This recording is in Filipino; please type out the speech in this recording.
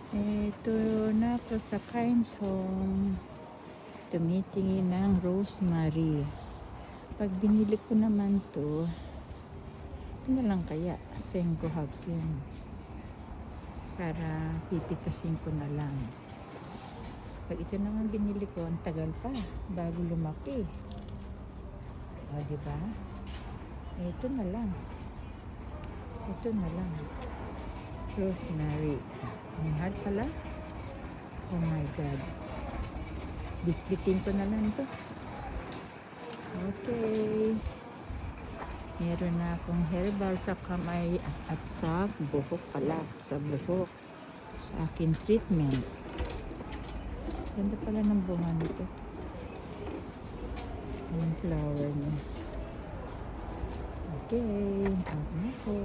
Ito na ako sa Kind's Home. Tumitingin ng rosemary. Pag binili ko naman to, ito na lang kaya. Sengko hagin. Para pipitasin ko na lang. Pag ito naman binili ko, ang tagal pa. Bago lumaki. O, diba? Ito na lang. Ito na lang. Rosemary. Mahal pala. Oh my God. Bitbitin ko na lang ito. Okay. Meron na akong herbal sa kamay at sa buhok pala. Sa buhok. Sa akin treatment. Ganda pala ng bunga nito. Yung flower niya. Okay. Out na ko.